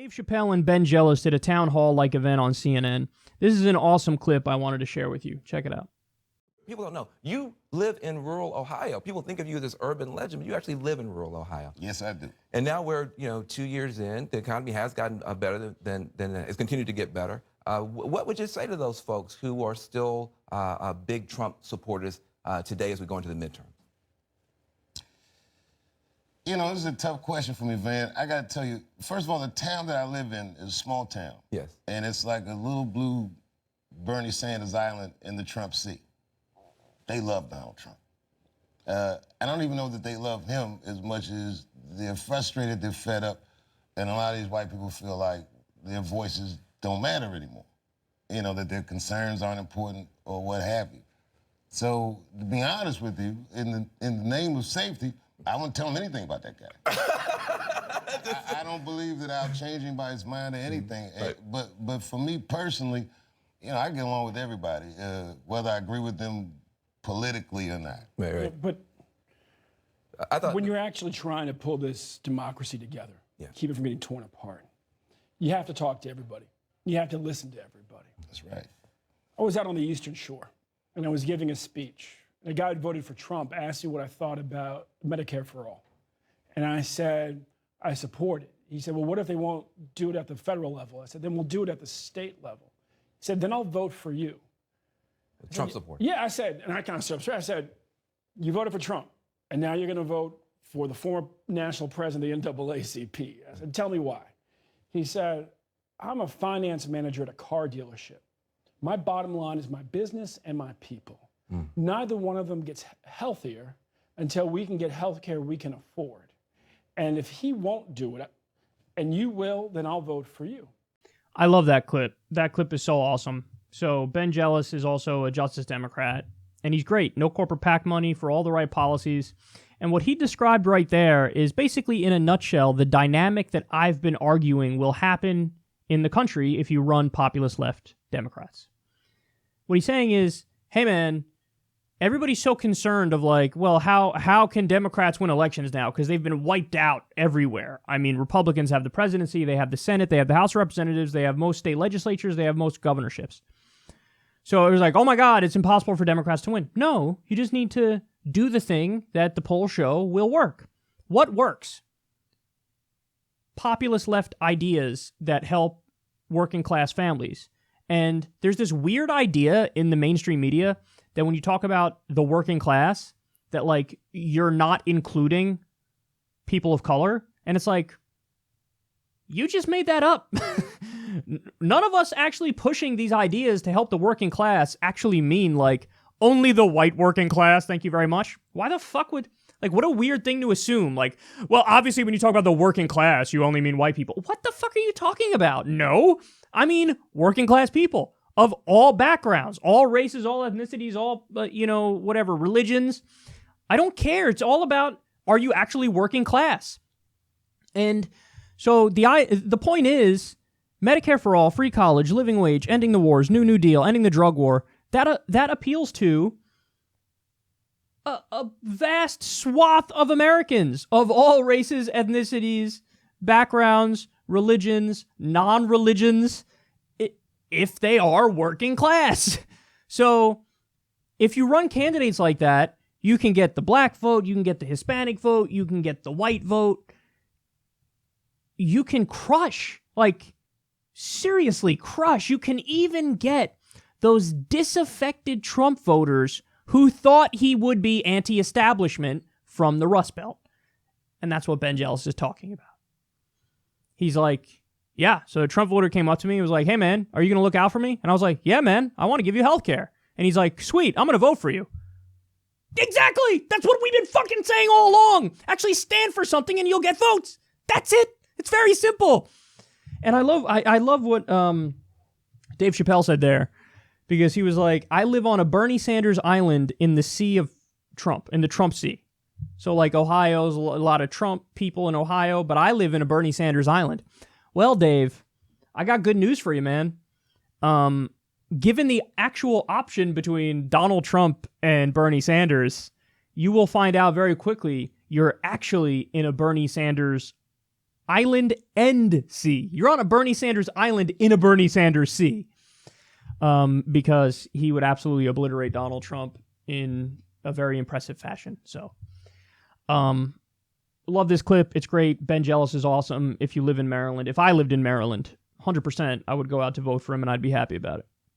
Dave Chappelle and Ben Jealous did a town hall-like event on CNN. This is an awesome clip I wanted to share with you. Check it out. People don't know. You live in rural Ohio. People think of you as this urban legend, but you actually live in rural Ohio. Yes, I do. And now we're, 2 years in. The economy has gotten better than it's continued to get better. What would you say to those folks who are still big Trump supporters today as we go into the midterm? This is a tough question for me, Van. I got to tell you, first of all, the town that I live in is a small town. Yes. And it's like a little blue Bernie Sanders island in the Trump Sea. They love Donald Trump. I don't even know that they love him as much as they're frustrated, they're fed up, and a lot of these white people feel like their voices don't matter anymore. That their concerns aren't important or what have you. So, to be honest with you, in the name of safety, I wouldn't tell him anything about that guy. I don't believe that I'll change him by his mind or anything. Right. But for me personally, I get along with everybody, whether I agree with them politically or not. Right. But I thought when you're actually trying to pull this democracy together, Yeah. keep it from getting torn apart, you have to talk to everybody. You have to listen to everybody. That's right. I was out on the Eastern Shore, and I was giving a speech. And a guy who voted for Trump asked me what I thought about Medicare for all. And I said, I support it. He said, well, what if they won't do it at the federal level? I said, then we'll do it at the state level. He said, then I'll vote for you. Trump support. Yeah, I said, and I kind of stood up straight. I said, you voted for Trump, and now you're going to vote for the former national president of the NAACP. I said, tell me why. He said, I'm a finance manager at a car dealership. My bottom line is my business and my people. Neither one of them gets healthier until we can get health care we can afford. And if he won't do it, and you will, then I'll vote for you. I love that clip. That clip is so awesome. So Ben Jealous is also a Justice Democrat, and he's great. No corporate PAC money for all the right policies. And what he described right there is basically, in a nutshell, the dynamic that I've been arguing will happen in the country if you run populist left Democrats. What he's saying is, hey man, everybody's so concerned of well, how can Democrats win elections now? Because they've been wiped out everywhere. I mean, Republicans have the presidency, they have the Senate, they have the House of Representatives, they have most state legislatures, they have most governorships. So it was oh my God, it's impossible for Democrats to win. No, you just need to do the thing that the polls show will work. What works? Populist left ideas that help working class families. And there's this weird idea in the mainstream media that when you talk about the working class, that you're not including people of color. And it's you just made that up. None of us actually pushing these ideas to help the working class actually mean only the white working class. Thank you very much. Why the fuck would, what a weird thing to assume. Well, obviously when you talk about the working class, you only mean white people. What the fuck are you talking about? No, I mean working class people. Of all backgrounds, all races, all ethnicities, all, whatever, religions. I don't care. It's all about, are you actually working class? And so the point is, Medicare for all, free college, living wage, ending the wars, New Deal, ending the drug war, that appeals to a vast swath of Americans of all races, ethnicities, backgrounds, religions, non-religions, if they are working class. So if you run candidates like that, you can get the black vote, you can get the Hispanic vote, you can get the white vote. You can crush, seriously crush. You can even get those disaffected Trump voters who thought he would be anti-establishment from the Rust Belt. And that's what Ben Jealous is talking about. He's yeah, so a Trump voter came up to me and was hey, man, are you going to look out for me? And I was yeah, man, I want to give you health care. And he's sweet, I'm going to vote for you. Exactly! That's what we've been fucking saying all along. Actually stand for something and you'll get votes. That's it. It's very simple. And I love what Dave Chappelle said there, because he was I live on a Bernie Sanders island in the sea of Trump, in the Trump Sea. So Ohio's a lot of Trump people in Ohio, but I live in a Bernie Sanders island. Well, Dave, I got good news for you, man. Given the actual option between Donald Trump and Bernie Sanders, you will find out very quickly you're actually in a Bernie Sanders Island and sea. You're on a Bernie Sanders island in a Bernie Sanders sea. Because he would absolutely obliterate Donald Trump in a very impressive fashion. So, love this clip. It's great. Ben Jealous is awesome. If you live in Maryland, if I lived in Maryland, 100%, I would go out to vote for him and I'd be happy about it.